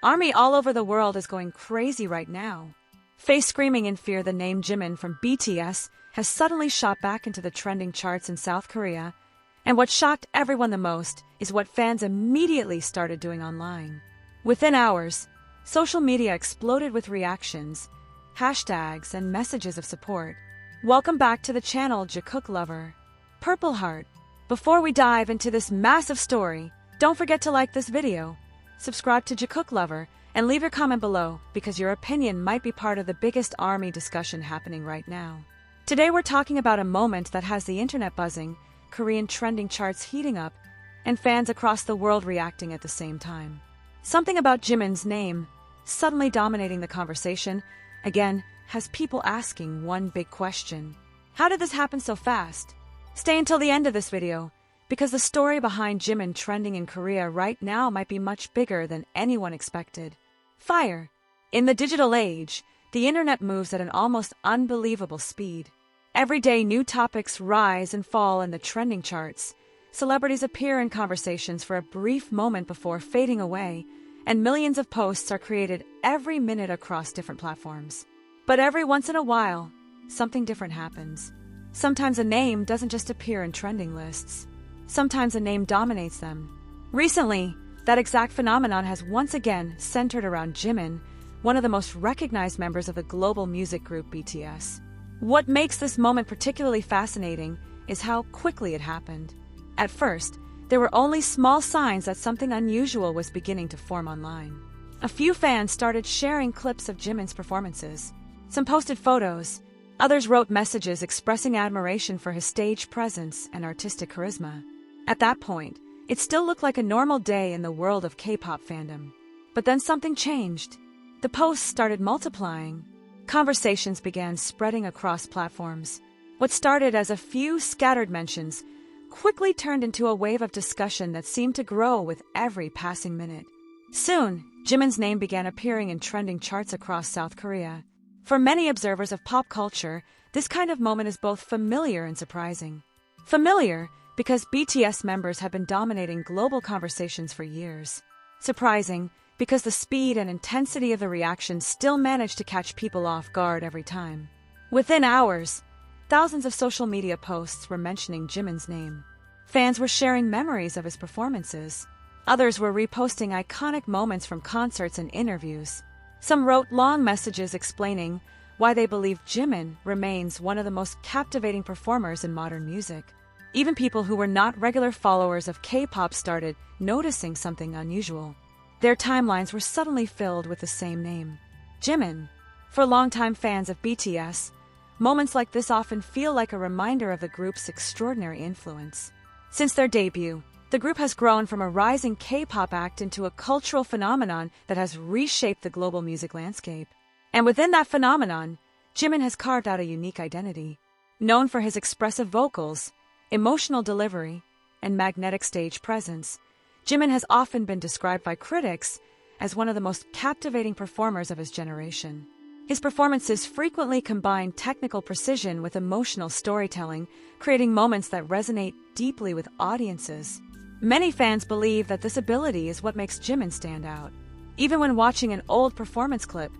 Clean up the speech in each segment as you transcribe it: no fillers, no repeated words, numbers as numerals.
ARMY all over the world is going crazy right now. Face screaming in fear, the name Jimin from BTS has suddenly shot back into the trending charts in South Korea, and what shocked everyone the most is what fans immediately started doing online. Within hours, social media exploded with reactions, hashtags, and messages of support. Welcome back to the channel, Jikook Lover. Purple Heart. Before we dive into this massive story, don't forget to like this video, subscribe to Jikook Lover, and leave your comment below because your opinion might be part of the biggest ARMY discussion happening right now. Today we're talking about a moment that has the internet buzzing, Korean trending charts heating up, and fans across the world reacting at the same time. Something about Jimin's name suddenly dominating the conversation, again, has people asking one big question. How did this happen so fast? Stay until the end of this video, because the story behind Jimin trending in Korea right now might be much bigger than anyone expected. Fire. In the digital age, the internet moves at an almost unbelievable speed. Every day new topics rise and fall in the trending charts. Celebrities appear in conversations for a brief moment before fading away, and millions of posts are created every minute across different platforms. But every once in a while, something different happens. Sometimes a name doesn't just appear in trending lists. Sometimes a name dominates them. Recently, that exact phenomenon has once again centered around Jimin, one of the most recognized members of the global music group BTS. What makes this moment particularly fascinating is how quickly it happened. At first, there were only small signs that something unusual was beginning to form online. A few fans started sharing clips of Jimin's performances. Some posted photos. Others wrote messages expressing admiration for his stage presence and artistic charisma. At that point, it still looked like a normal day in the world of K-pop fandom. But then something changed. The posts started multiplying. Conversations began spreading across platforms. What started as a few scattered mentions quickly turned into a wave of discussion that seemed to grow with every passing minute. Soon, Jimin's name began appearing in trending charts across South Korea. For many observers of pop culture, this kind of moment is both familiar and surprising. Familiar because BTS members have been dominating global conversations for years. Surprising because the speed and intensity of the reaction still managed to catch people off guard every time. Within hours, thousands of social media posts were mentioning Jimin's name. Fans were sharing memories of his performances. Others were reposting iconic moments from concerts and interviews. Some wrote long messages explaining why they believe Jimin remains one of the most captivating performers in modern music. Even people who were not regular followers of K-pop started noticing something unusual. Their timelines were suddenly filled with the same name, Jimin. For longtime fans of BTS, moments like this often feel like a reminder of the group's extraordinary influence. Since their debut, the group has grown from a rising K-pop act into a cultural phenomenon that has reshaped the global music landscape. And within that phenomenon, Jimin has carved out a unique identity. Known for his expressive vocals, emotional delivery, and magnetic stage presence, Jimin has often been described by critics as one of the most captivating performers of his generation. His performances frequently combine technical precision with emotional storytelling, creating moments that resonate deeply with audiences. Many fans believe that this ability is what makes Jimin stand out. Even when watching an old performance clip,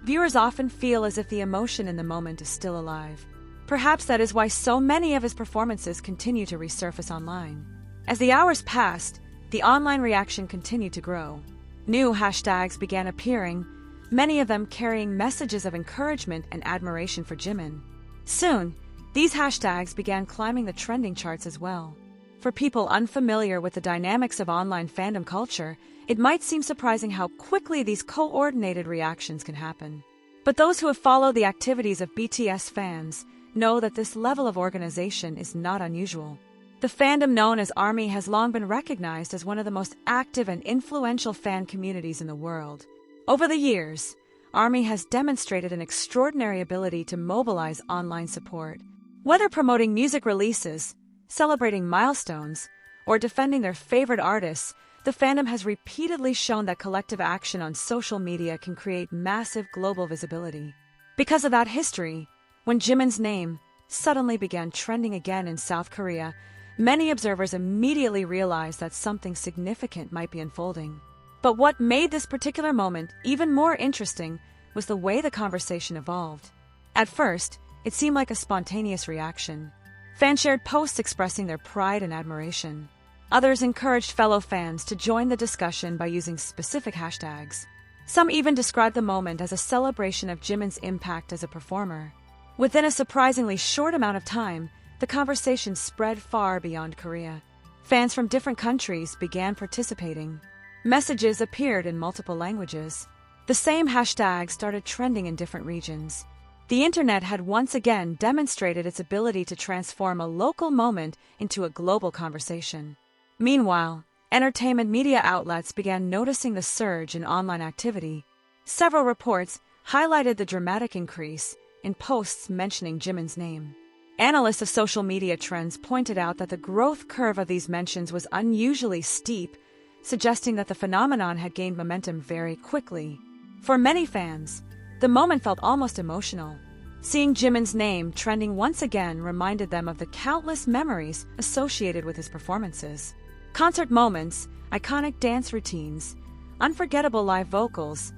viewers often feel as if the emotion in the moment is still alive. Perhaps that is why so many of his performances continue to resurface online. As the hours passed, the online reaction continued to grow. New hashtags began appearing, many of them carrying messages of encouragement and admiration for Jimin. Soon, these hashtags began climbing the trending charts as well. For people unfamiliar with the dynamics of online fandom culture, it might seem surprising how quickly these coordinated reactions can happen. But those who have followed the activities of BTS fans know that this level of organization is not unusual. The fandom known as ARMY has long been recognized as one of the most active and influential fan communities in the world. Over the years, ARMY has demonstrated an extraordinary ability to mobilize online support. Whether promoting music releases, celebrating milestones, or defending their favorite artists, the fandom has repeatedly shown that collective action on social media can create massive global visibility. Because of that history, when Jimin's name suddenly began trending again in South Korea, many observers immediately realized that something significant might be unfolding. But what made this particular moment even more interesting was the way the conversation evolved. At first, it seemed like a spontaneous reaction. Fans shared posts expressing their pride and admiration. Others encouraged fellow fans to join the discussion by using specific hashtags. Some even described the moment as a celebration of Jimin's impact as a performer. Within a surprisingly short amount of time, the conversation spread far beyond Korea. Fans from different countries began participating. Messages appeared in multiple languages. The same hashtags started trending in different regions. The internet had once again demonstrated its ability to transform a local moment into a global conversation. Meanwhile, entertainment media outlets began noticing the surge in online activity. Several reports highlighted the dramatic increase in posts mentioning Jimin's name. Analysts of social media trends pointed out that the growth curve of these mentions was unusually steep, suggesting that the phenomenon had gained momentum very quickly. For many fans, the moment felt almost emotional. Seeing Jimin's name trending once again reminded them of the countless memories associated with his performances. Concert moments, iconic dance routines, unforgettable live vocals.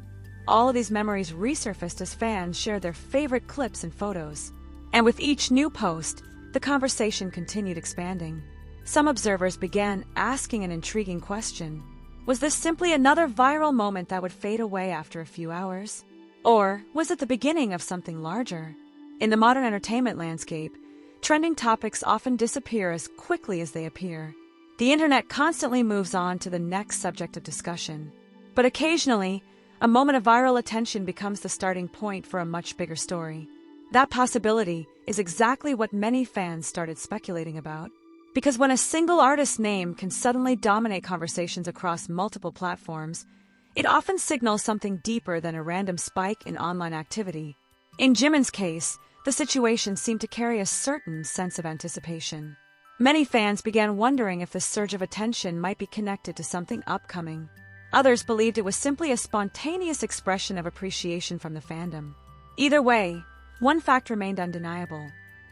All of these memories resurfaced as fans shared their favorite clips and photos. And with each new post, the conversation continued expanding. Some observers began asking an intriguing question. Was this simply another viral moment that would fade away after a few hours? Or was it the beginning of something larger? In the modern entertainment landscape, trending topics often disappear as quickly as they appear. The internet constantly moves on to the next subject of discussion. But occasionally, a moment of viral attention becomes the starting point for a much bigger story. That possibility is exactly what many fans started speculating about. Because when a single artist's name can suddenly dominate conversations across multiple platforms, it often signals something deeper than a random spike in online activity. In Jimin's case, the situation seemed to carry a certain sense of anticipation. Many fans began wondering if this surge of attention might be connected to something upcoming. Others believed it was simply a spontaneous expression of appreciation from the fandom. Either way, one fact remained undeniable.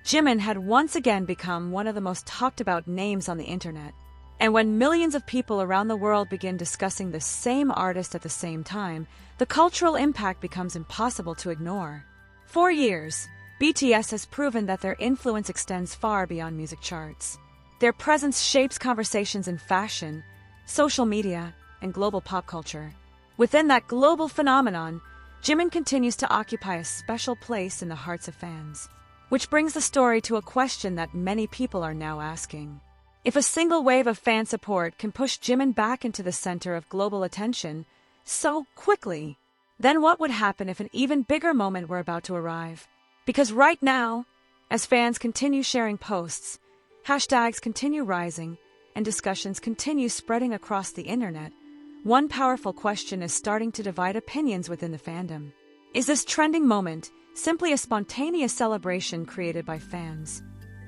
Jimin had once again become one of the most talked about names on the internet. And when millions of people around the world begin discussing the same artist at the same time, the cultural impact becomes impossible to ignore. For years, BTS has proven that their influence extends far beyond music charts. Their presence shapes conversations in fashion, social media, and global pop culture. Within that global phenomenon, Jimin continues to occupy a special place in the hearts of fans. Which brings the story to a question that many people are now asking. If a single wave of fan support can push Jimin back into the center of global attention so quickly, then what would happen if an even bigger moment were about to arrive? Because right now, as fans continue sharing posts, hashtags continue rising, and discussions continue spreading across the internet, one powerful question is starting to divide opinions within the fandom. Is this trending moment simply a spontaneous celebration created by fans?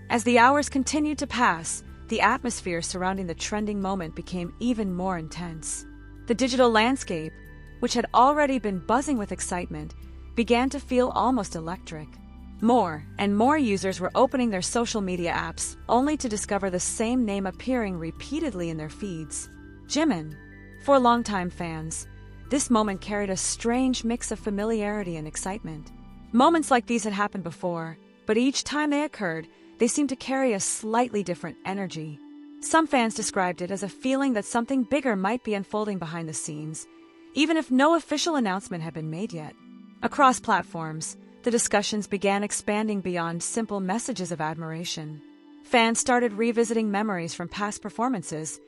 As the hours continued to pass, the atmosphere surrounding the trending moment became even more intense. The digital landscape, which had already been buzzing with excitement, began to feel almost electric. More and more users were opening their social media apps only to discover the same name appearing repeatedly in their feeds. Jimin. For longtime fans, this moment carried a strange mix of familiarity and excitement. Moments like these had happened before, but each time they occurred, they seemed to carry a slightly different energy. Some fans described it as a feeling that something bigger might be unfolding behind the scenes, even if no official announcement had been made yet. Across platforms, the discussions began expanding beyond simple messages of admiration. Fans started revisiting memories from past performances,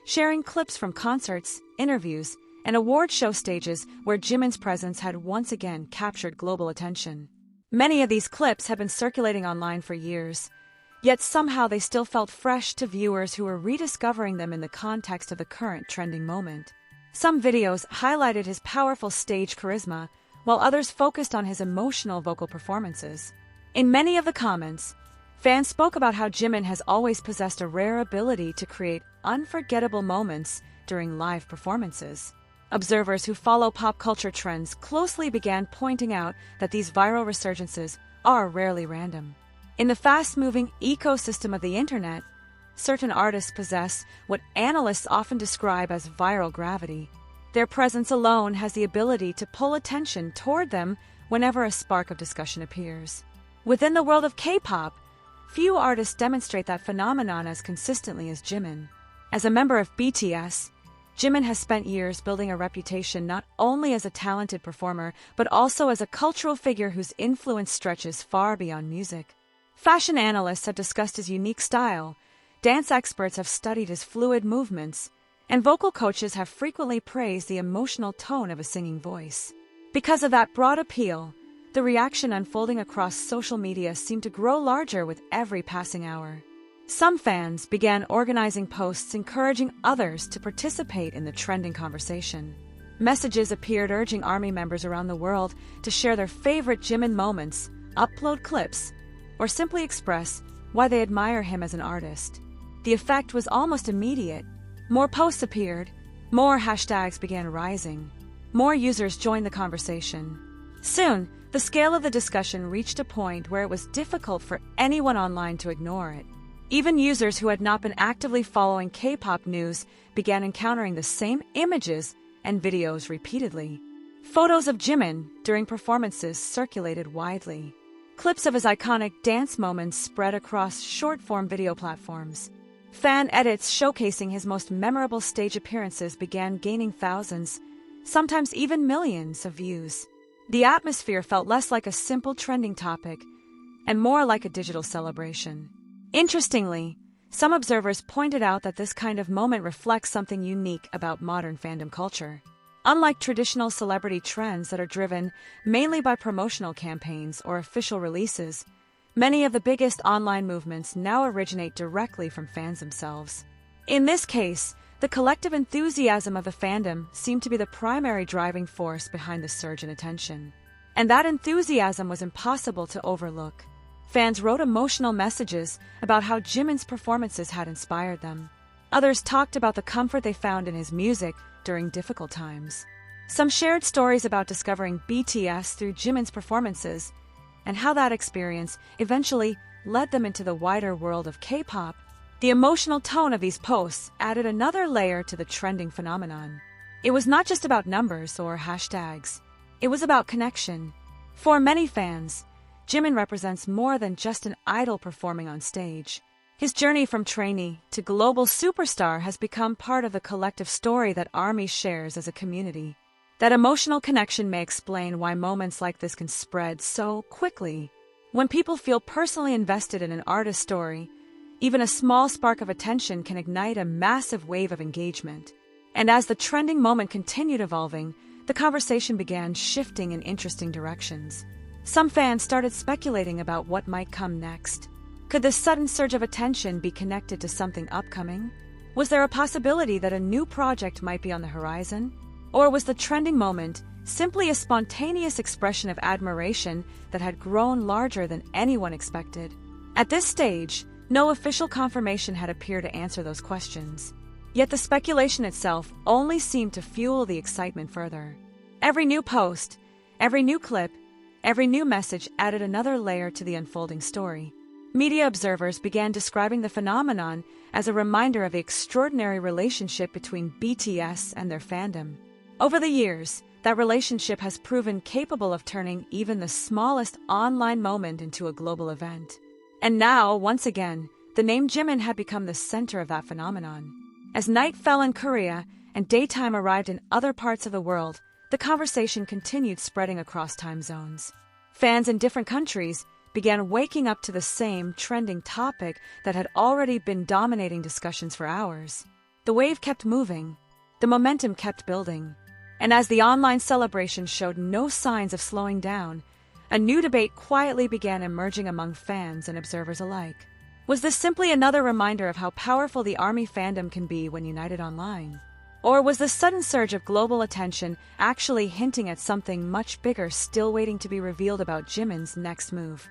sharing clips from concerts, interviews, and award show stages where Jimin's presence had once again captured global attention. Many of these clips had been circulating online for years, yet somehow they still felt fresh to viewers who were rediscovering them in the context of the current trending moment. Some videos highlighted his powerful stage charisma, while others focused on his emotional vocal performances. In many of the comments, fans spoke about how Jimin has always possessed a rare ability to create unforgettable moments during live performances. Observers who follow pop culture trends closely began pointing out that these viral resurgences are rarely random. In the fast-moving ecosystem of the internet, certain artists possess what analysts often describe as viral gravity. Their presence alone has the ability to pull attention toward them whenever a spark of discussion appears. Within the world of K-pop, few artists demonstrate that phenomenon as consistently as Jimin. As a member of BTS, Jimin has spent years building a reputation not only as a talented performer, but also as a cultural figure whose influence stretches far beyond music. Fashion analysts have discussed his unique style, dance experts have studied his fluid movements, and vocal coaches have frequently praised the emotional tone of his singing voice. Because of that broad appeal, the reaction unfolding across social media seemed to grow larger with every passing hour. Some fans began organizing posts encouraging others to participate in the trending conversation. Messages appeared urging ARMY members around the world to share their favorite Jimin moments, upload clips, or simply express why they admire him as an artist. The effect was almost immediate. More posts appeared, more hashtags began rising, more users joined the conversation. Soon, the scale of the discussion reached a point where it was difficult for anyone online to ignore it. Even users who had not been actively following K-pop news began encountering the same images and videos repeatedly. Photos of Jimin during performances circulated widely. Clips of his iconic dance moments spread across short-form video platforms. Fan edits showcasing his most memorable stage appearances began gaining thousands, sometimes even millions of views. The atmosphere felt less like a simple trending topic and more like a digital celebration. Interestingly, some observers pointed out that this kind of moment reflects something unique about modern fandom culture. Unlike traditional celebrity trends that are driven mainly by promotional campaigns or official releases, many of the biggest online movements now originate directly from fans themselves. In this case, the collective enthusiasm of the fandom seemed to be the primary driving force behind the surge in attention. And that enthusiasm was impossible to overlook. Fans wrote emotional messages about how Jimin's performances had inspired them. Others talked about the comfort they found in his music during difficult times. Some shared stories about discovering BTS through Jimin's performances and how that experience eventually led them into the wider world of K-pop. The emotional tone of these posts added another layer to the trending phenomenon. It was not just about numbers or hashtags. It was about connection. For many fans, Jimin represents more than just an idol performing on stage. His journey from trainee to global superstar has become part of the collective story that ARMY shares as a community. That emotional connection may explain why moments like this can spread so quickly. When people feel personally invested in an artist's story, even a small spark of attention can ignite a massive wave of engagement. And as the trending moment continued evolving, the conversation began shifting in interesting directions. Some fans started speculating about what might come next. Could this sudden surge of attention be connected to something upcoming? Was there a possibility that a new project might be on the horizon? Or was the trending moment simply a spontaneous expression of admiration that had grown larger than anyone expected? At this stage, no official confirmation had appeared to answer those questions. Yet the speculation itself only seemed to fuel the excitement further. Every new post, every new clip, every new message added another layer to the unfolding story. Media observers began describing the phenomenon as a reminder of the extraordinary relationship between BTS and their fandom. Over the years, that relationship has proven capable of turning even the smallest online moment into a global event. And now, once again, the name Jimin had become the center of that phenomenon. As night fell in Korea and daytime arrived in other parts of the world, the conversation continued spreading across time zones. Fans in different countries began waking up to the same trending topic that had already been dominating discussions for hours. The wave kept moving, the momentum kept building, and as the online celebration showed no signs of slowing down, a new debate quietly began emerging among fans and observers alike. Was this simply another reminder of how powerful the ARMY fandom can be when united online? Or was the sudden surge of global attention actually hinting at something much bigger still waiting to be revealed about Jimin's next move?